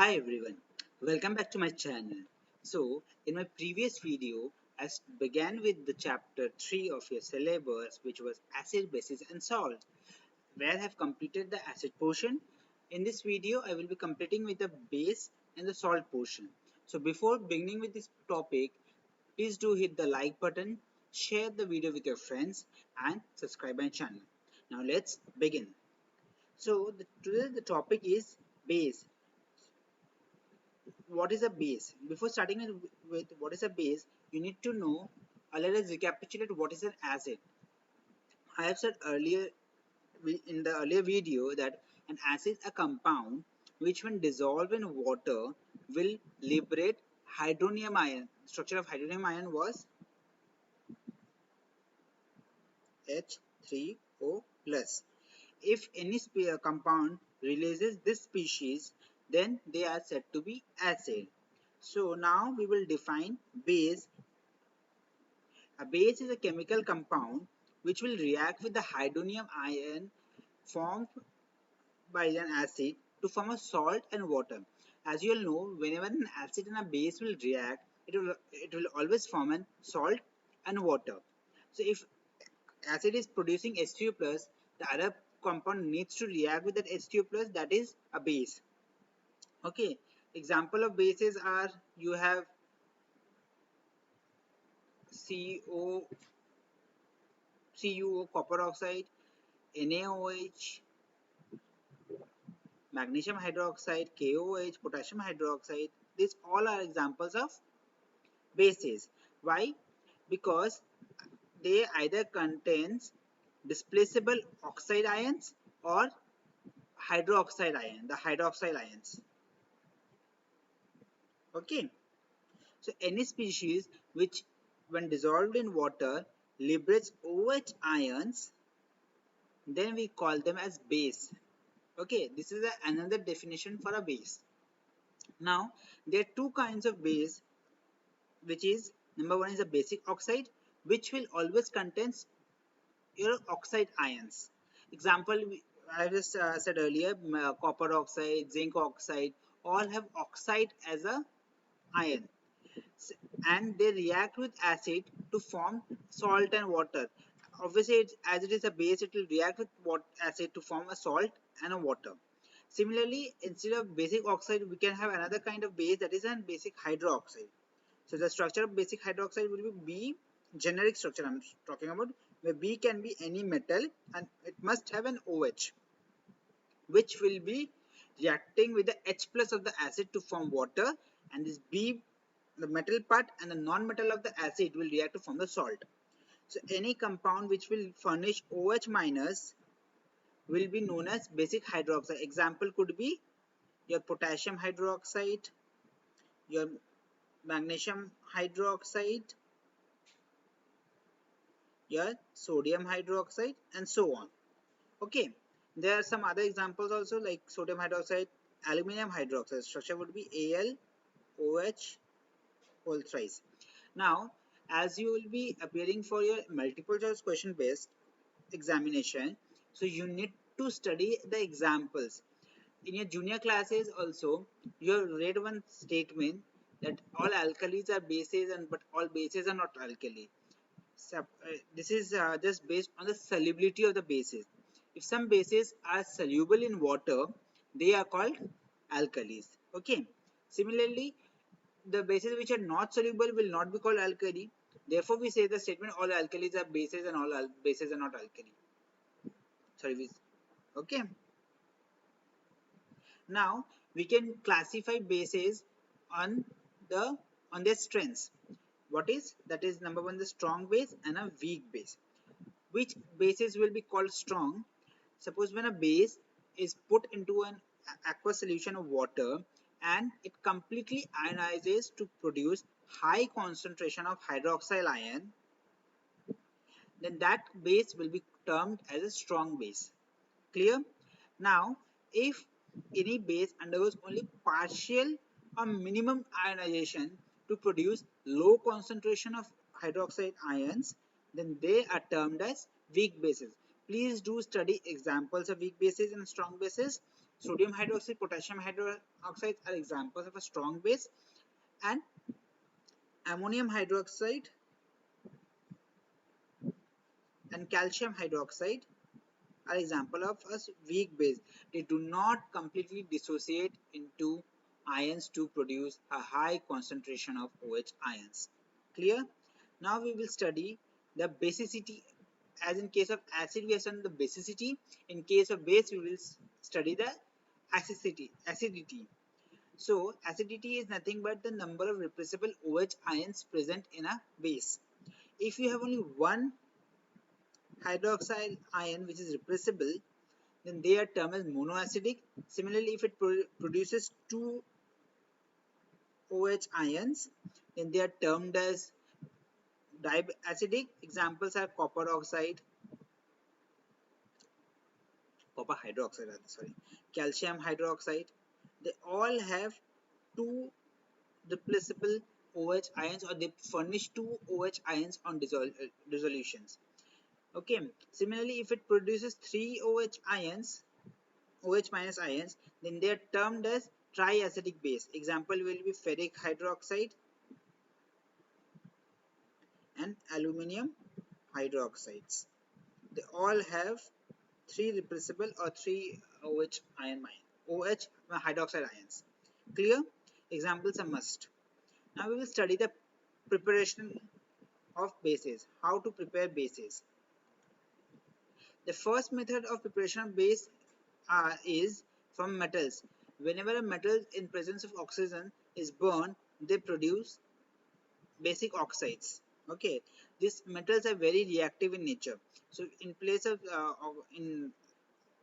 Hi everyone, welcome back to my channel. So, in my previous video, I began with the chapter 3 of your syllabus, which was acid, bases and salt, where I have completed the acid portion. In this video, I will be completing with the base and the salt portion. So, before beginning with this topic, please do hit the like button, share the video with your friends and subscribe my channel. Now, let's begin. So, today the topic is base. What is a base? Before starting with what is a base, you need to know, let us recapitulate what is an acid. I have said earlier in the earlier video that an acid is a compound which when dissolved in water will liberate hydronium ion. The structure of hydronium ion was H3O plus. If any compound releases this species, then they are said to be acid. So now we will define base. A base is a chemical compound which will react with the hydronium ion formed by an acid to form a salt and water. As you all know, whenever an acid and a base will react, it will always form a salt and water. So if acid is producing H2O plus, the other compound needs to react with that H2O plus, that is a base. Okay, example of bases are, you have CO, CuO, copper oxide, NaOH, magnesium hydroxide, KOH, potassium hydroxide. These all are examples of bases. Why? Because they either contains displaceable oxide ions or the hydroxyl ions. Okay. So any species which when dissolved in water liberates OH ions, then we call them as base. Okay, this is another definition for a base. Now, there are two kinds of base, which is number one is a basic oxide, which will always contains your oxide ions. Example, I just said earlier, copper oxide, zinc oxide, all have oxide as a ion, and they react with acid to form salt and water. Obviously, as it is a base, it will react with acid to form a salt and a water. Similarly, instead of basic oxide, we can have another kind of base, that is a basic hydroxide. So the structure of basic hydroxide will be B, generic structure I'm talking about, where B can be any metal and it must have an OH, which will be reacting with the H plus of the acid to form water, and this B, the metal part, and the non-metal of the acid will react to form the salt. So any compound which will furnish OH minus will be known as basic hydroxide. Example could be your potassium hydroxide, your magnesium hydroxide, your sodium hydroxide, and so on. Okay, there are some other examples also, like sodium hydroxide, aluminum hydroxide. Structure would be AlOH whole thrice. Now, as you will be appearing for your multiple choice question based examination, so you need to study the examples. In your junior classes also, you have read one statement that all alkalis are bases, and but all bases are not alkali. This is just based on the solubility of the bases. If some bases are soluble in water, they are called alkalis. Okay. Similarly, the bases which are not soluble will not be called alkali. Therefore, we say the statement all alkalis are bases and all bases are not alkali. Sorry. Okay. Now we can classify bases on the on their strengths. What is that? Is number one the strong base and a weak base. Which bases will be called strong? Suppose when a base is put into an aqueous solution of water and it completely ionizes to produce high concentration of hydroxyl ion, then that base will be termed as a strong base. Clear? Now, if any base undergoes only partial or minimum ionization to produce low concentration of hydroxide ions, then they are termed as weak bases. Please do study examples of weak bases and strong bases. Sodium hydroxide, potassium hydroxide are examples of a strong base, and ammonium hydroxide and calcium hydroxide are example of a weak base. They do not completely dissociate into ions to produce a high concentration of OH ions. Clear? Now we will study the basicity. As in case of acid we have studied the basicity, in case of base we will study the acidity. So acidity is nothing but the number of repressible OH ions present in a base. If you have only one hydroxide ion which is repressible, then they are termed as monoacidic. Similarly, if it produces two OH ions, then they are termed as diacidic. Examples are copper hydroxide, sorry, calcium hydroxide. They all have two replaceable OH ions, or they furnish two OH ions on dissolutions. Okay. Similarly, if it produces three OH ions, OH minus ions, then they are termed as triacidic base. Example will be ferric hydroxide and aluminium hydroxides. They all have three repressible or three OH hydroxide ions. Clear? Examples are must. Now we will study the preparation of bases. How to prepare bases. The first method of preparation of base is from metals. Whenever a metal in presence of oxygen is burned, they produce basic oxides. Okay, these metals are very reactive in nature. So in place of in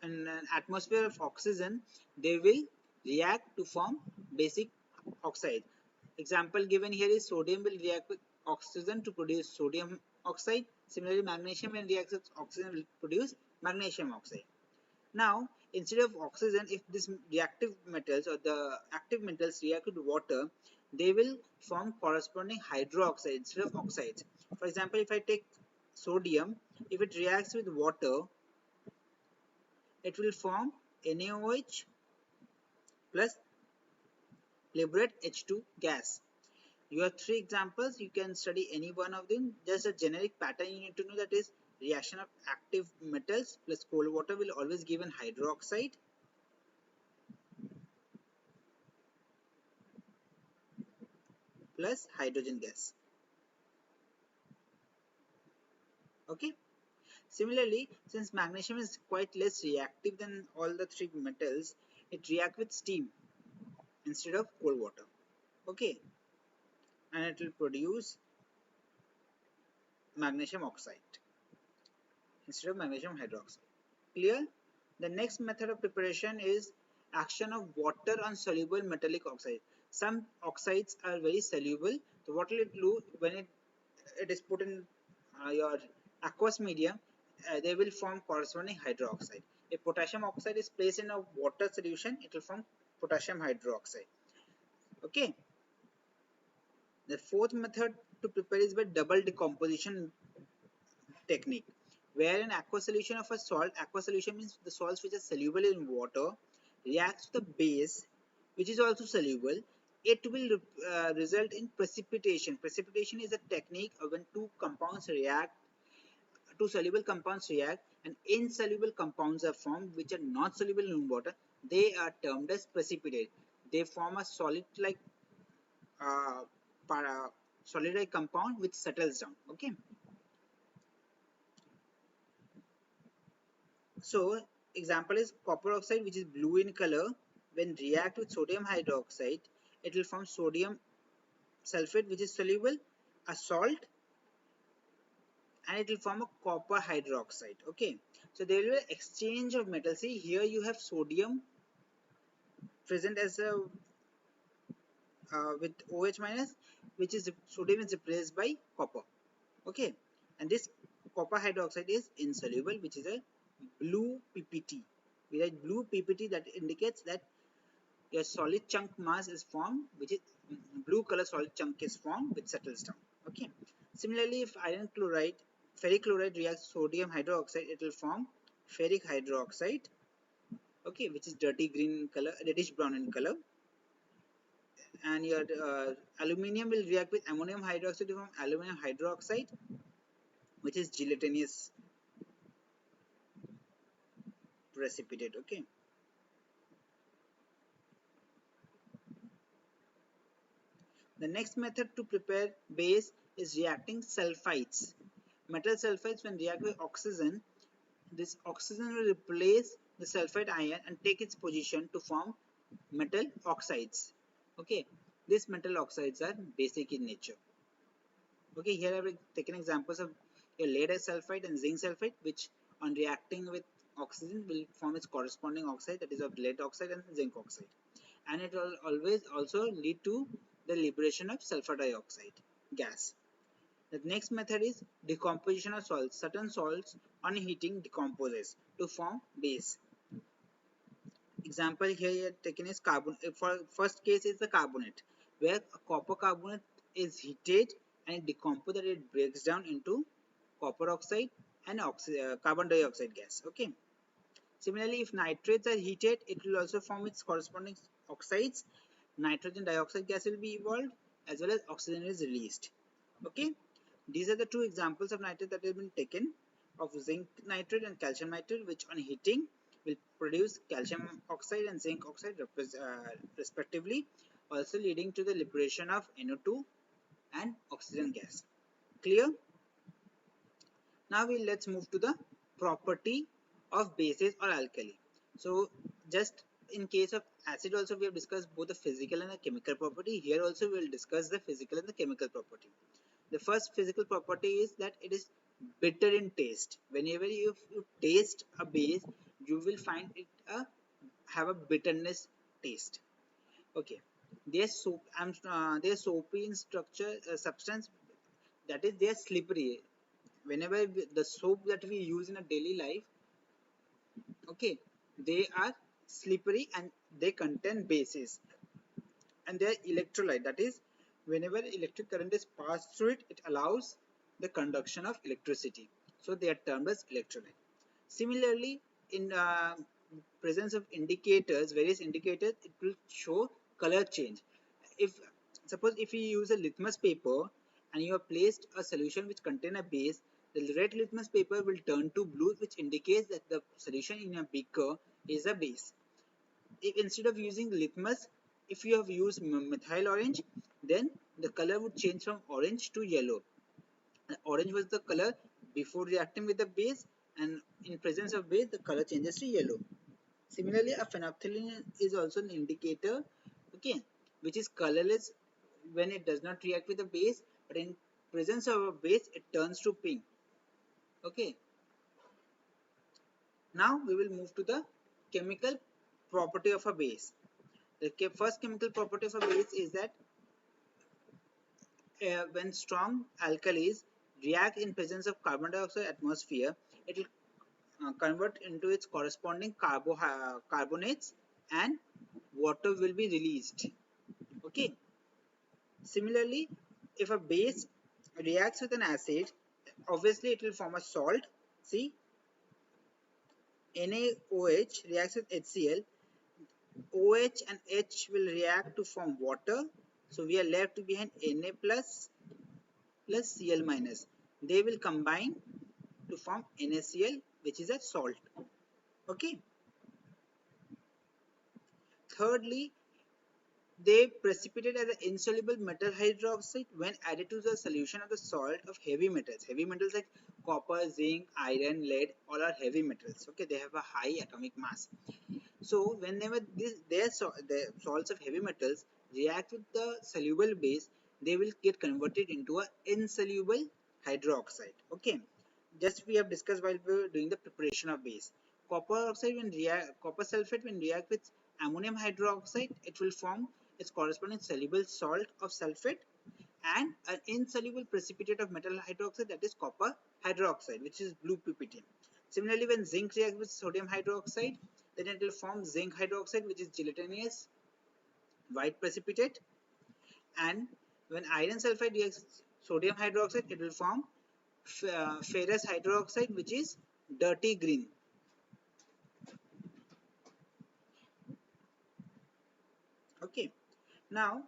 an atmosphere of oxygen, they will react to form basic oxide. Example given here is sodium will react with oxygen to produce sodium oxide. Similarly, magnesium when reacts with oxygen will produce magnesium oxide. Now, instead of oxygen, if these reactive metals or the active metals react with water, they will form corresponding hydroxide instead of oxides. For example, if I take sodium, if it reacts with water, it will form NaOH plus liberate H2 gas. You have three examples. You can study any one of them. Just a generic pattern you need to know, that is reaction of active metals plus cold water will always give an hydroxide plus hydrogen gas. Okay. Similarly, since magnesium is quite less reactive than all the three metals, it reacts with steam instead of cold water. Okay. And it will produce magnesium oxide instead of magnesium hydroxide. Clear? The next method of preparation is action of water on soluble metallic oxide. Some oxides are very soluble. So what will it do when it is put in your aqueous medium? They will form corresponding hydroxide. If potassium oxide is placed in a water solution, it will form potassium hydroxide. Okay. The fourth method to prepare is by double decomposition technique, where an aqueous solution of a salt, aqueous solution means the salts which are soluble in water, reacts with the base which is also soluble, it will result in precipitation. Precipitation is a technique of when two soluble compounds react and insoluble compounds are formed which are not soluble in water. They are termed as precipitate. They form a uh, solid-like compound which settles down. Okay. So example is copper oxide, which is blue in color. When react with sodium hydroxide, it will form sodium sulfate, which is soluble, a salt, and it will form a copper hydroxide. Okay, so there will be an exchange of metals. See here you have sodium present as a with OH minus, which is sodium is replaced by copper. Okay, and this copper hydroxide is insoluble, which is a blue PPT. We write blue PPT, that indicates that your solid chunk mass is formed, which is blue color solid chunk is formed, which settles down. Okay. Similarly, if ferric chloride reacts sodium hydroxide, it will form ferric hydroxide. okay, which is dirty green in color, reddish brown in color. And your aluminium will react with ammonium hydroxide to form aluminum hydroxide, which is gelatinous precipitate. Okay. The next method to prepare base is reacting sulfides. Metal sulfides, when react with oxygen, this oxygen will replace the sulfide ion and take its position to form metal oxides. Okay, these metal oxides are basic in nature. Okay, here I have taken examples of a lead sulfide and zinc sulfide, which on reacting with oxygen will form its corresponding oxide, that is of lead oxide and zinc oxide. And it will always also lead to the liberation of sulfur dioxide gas. The next method is decomposition of salts. Certain salts on heating decomposes to form base. Example here taken is carbon. For first case is the carbonate, where copper carbonate is heated and it decomposes, and it breaks down into copper oxide and carbon dioxide gas. Okay. Similarly, if nitrates are heated, it will also form its corresponding oxides. Nitrogen dioxide gas will be evolved as well as oxygen is released. Okay. These are the two examples of nitrate that have been taken, of zinc nitrate and calcium nitrate, which on heating will produce calcium oxide and zinc oxide respectively, also leading to the liberation of NO2 and oxygen gas. Clear? Now let's move to the property of bases or alkali. So just in case of acid also we have discussed both the physical and the chemical property. Here also we will discuss the physical and the chemical property. The first physical property is that it is bitter in taste. Whenever you taste a base, you will find it have a bitterness taste. Okay, their soapy in structure substance, that is they are slippery. Whenever the soap that we use in a daily life, okay, they are slippery and they contain bases, and they are electrolyte, that is whenever electric current is passed through it, it allows the conduction of electricity, so they are termed as electrolyte. Similarly, in presence of indicators, various indicators, it will show color change. If suppose if you use a litmus paper and you have placed a solution which contain a base, the red litmus paper will turn to blue, which indicates that the solution in a beaker is a base. If instead of using litmus, if you have used methyl orange, then the color would change from orange to yellow. Orange was the color before reacting with the base, and in presence of base the color changes to yellow. Similarly, a phenolphthalein is also an indicator, okay, which is colorless when it does not react with the base, but in presence of a base it turns to pink. Okay, now we will move to the chemical property of a base. The first chemical property of a base is that when strong alkalis react in presence of carbon dioxide atmosphere, it will convert into its corresponding carbonates, and water will be released. Okay. Similarly, if a base reacts with an acid, obviously it will form a salt. See, NaOH reacts with HCl. OH and H will react to form water. So we are left behind Na plus Cl minus. They will combine to form NaCl, which is a salt. Okay. Thirdly, they precipitate as an insoluble metal hydroxide when added to the solution of the salt of heavy metals. Heavy metals like copper, zinc, iron, lead, all are heavy metals. Okay, they have a high atomic mass. So whenever the salts of heavy metals react with the soluble base, they will get converted into an insoluble hydroxide. Okay, just we have discussed while we were doing the preparation of base. Copper sulfate when react with ammonium hydroxide, it will form its corresponding soluble salt of sulfate and an insoluble precipitate of metal hydroxide, that is copper hydroxide, which is blue PPT. Similarly, when zinc reacts with sodium hydroxide, then it will form zinc hydroxide, which is gelatinous white precipitate. And when iron sulfide reacts with sodium hydroxide, it will form ferrous hydroxide, which is dirty green. Okay. Now,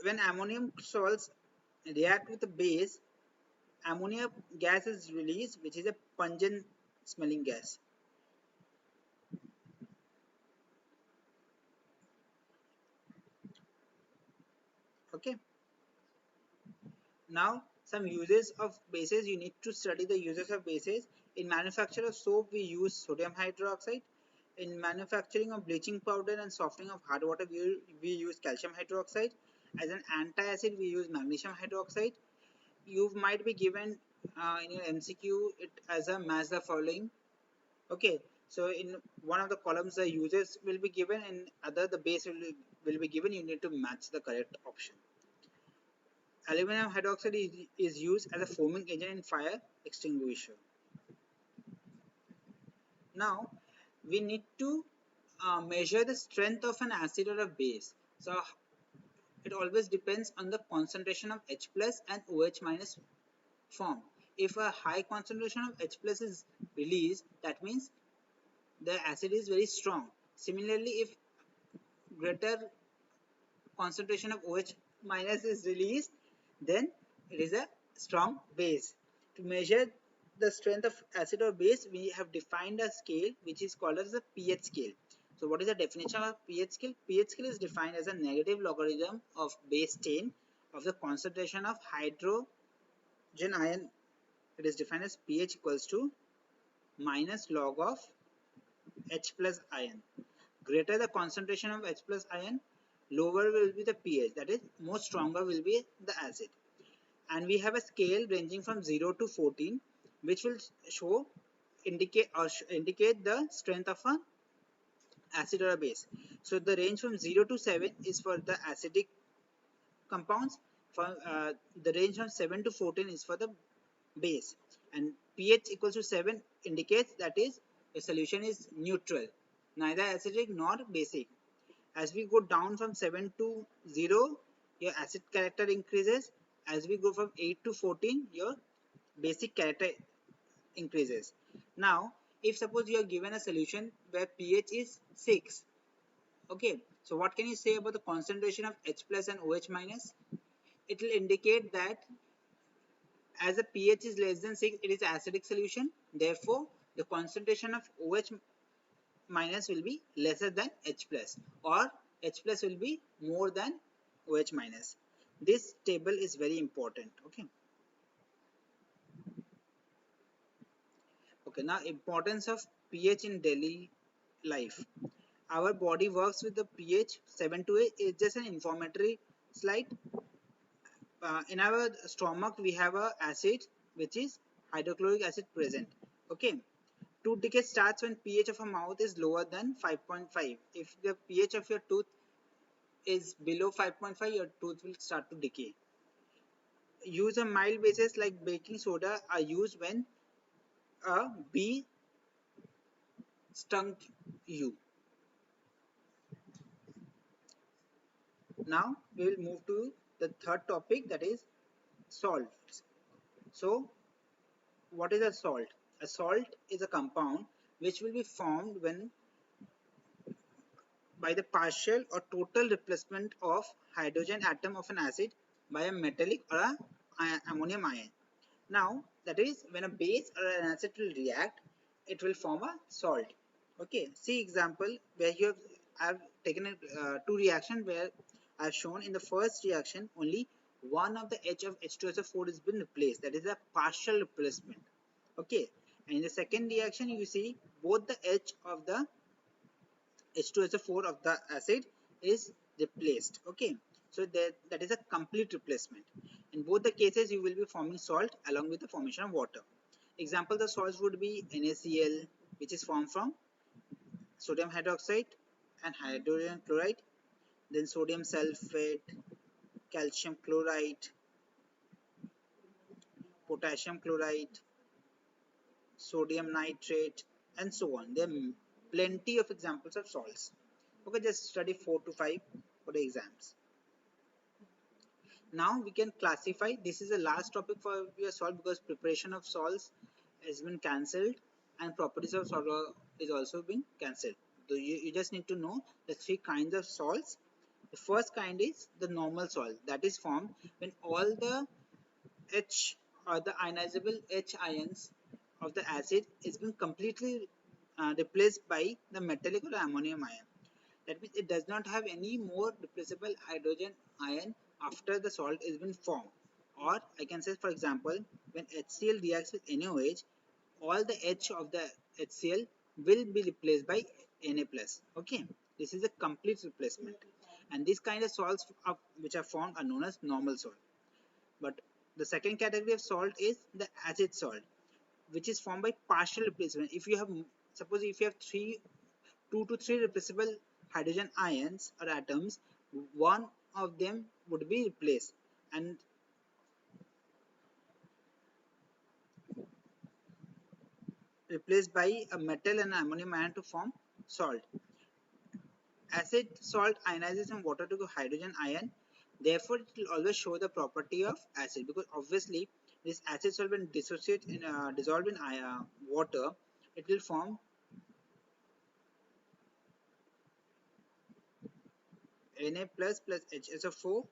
when ammonium salts react with the base, ammonia gas is released, which is a pungent smelling gas. Okay. Now, some uses of bases. You need to study the uses of bases. In manufacture of soap, we use sodium hydroxide. In manufacturing of bleaching powder and softening of hard water, we use calcium hydroxide. As an antacid, we use magnesium hydroxide. You might be given in your MCQ it as a match the following. Okay, so in one of the columns the uses will be given, and other the base will be given. You need to match the correct option. Aluminum hydroxide is used as a foaming agent in fire extinguisher. Now, we need to measure the strength of an acid or a base. So, it always depends on the concentration of H plus and OH minus form. If a high concentration of H plus is released, that means the acid is very strong. Similarly, if greater concentration of OH minus is released, then it is a strong base. To measure the strength of acid or base, we have defined a scale which is called as the pH scale. So what is the definition of pH scale? pH scale is defined as a negative logarithm of base 10 of the concentration of hydrogen ion. It is defined as pH equals to minus log of H plus ion. Greater the concentration of H plus ion, lower will be the pH, that is more stronger will be the acid. And we have a scale ranging from 0 to 14 which will show indicate the strength of an acid or a base. So the range from 0 to 7 is for the acidic compounds, for the range from 7 to 14 is for the base, and pH equals to 7 indicates that is a solution is neutral, neither acidic nor basic. As we go down from 7 to 0, your acid character increases. As we go from 8 to 14, your basic character increases. Now, if suppose you are given a solution where pH is 6, okay, so what can you say about the concentration of H plus and OH minus? It will indicate that as the pH is less than 6, it is acidic solution. Therefore, the concentration of OH minus will be lesser than H plus, or H plus will be more than OH minus. This table is very important. Okay. Okay. Now, importance of pH in daily life. Our body works with the pH 7 to 8. It's just an informatory slide. In our stomach, we have a acid which is hydrochloric acid present. Okay. Tooth decay starts when pH of a mouth is lower than 5.5. If the pH of your tooth is below 5.5, your tooth will start to decay. Use of mild bases like baking soda are used when a bee stung you. Now we will move to the third topic, that is salts. So what is a salt? A salt is a compound which will be formed when by the partial or total replacement of hydrogen atom of an acid by a metallic or a ammonium ion. Now that is when a base or an acid will react, it will form a salt. Okay, see example where you have I have taken two reactions where I have shown in the first reaction only one of the H of H2SO4 has been replaced. That is a partial replacement. Okay, and in the second reaction you see both the H of the H2SO4 of the acid is replaced. Okay, so that is a complete replacement. In both the cases you will be forming salt along with the formation of water. Example, the salts would be NaCl, which is formed from sodium hydroxide and hydrogen chloride, then sodium sulfate, calcium chloride, potassium chloride, sodium nitrate, and so on. There are plenty of examples of salts. Okay, just study 4 to 5 for the exams. Now we can classify. This is the last topic for your salt because preparation of salts has been cancelled and properties of salt is also been cancelled. You just need to know the three kinds of salts. The first kind is the normal salt, that is formed when all the H or the ionizable H ions of the acid is been completely replaced by the metallic or ammonium ion. That means it does not have any more replaceable hydrogen ion after the salt is been formed. Or I can say, for example, when HCl reacts with NaOH, all the H of the HCl will be replaced by Na plus. Okay, this is a complete replacement, and these kind of salts which are formed are known as normal salt. But the second category of salt is the acid salt, which is formed by partial replacement. If you have, suppose if you have two to three replaceable hydrogen ions or atoms, one of them would be replaced and replaced by a metal and ammonium ion to form salt. Acid salt ionizes in water to hydrogen ion. Therefore, it will always show the property of acid, because obviously this acid salt when dissociate in dissolved in water, it will form Na plus plus HSO4,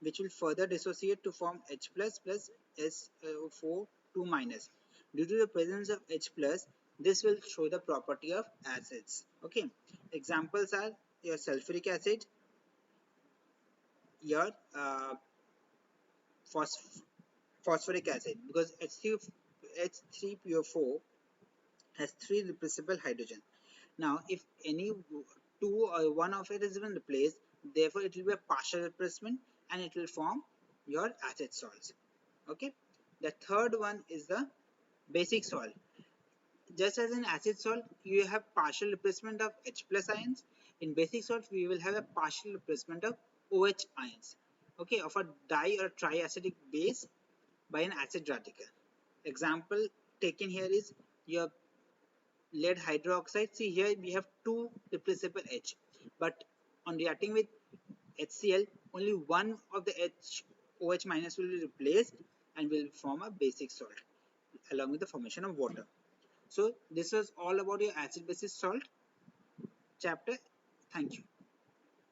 which will further dissociate to form H plus plus SO4 2 minus. Due to the presence of H plus, this will show the property of acids. Okay, examples are your sulfuric acid, your phosphoric acid, because H3PO4 has three replaceable hydrogen. Now, if any two or one of it is even replaced, therefore it will be a partial replacement and it will form your acid salts. Okay. The third one is the basic salt. Just as in acid salt, you have partial replacement of H plus ions. In basic salt, we will have a partial replacement of OH ions. Okay, of a di or triacidic base by an acid radical. Example taken here is your lead hydroxide. See here we have two replaceable H, but on reacting with HCl, only one of the OH minus will be replaced and will form a basic salt along with the formation of water. So this was all about your acid basis salt chapter. Thank you.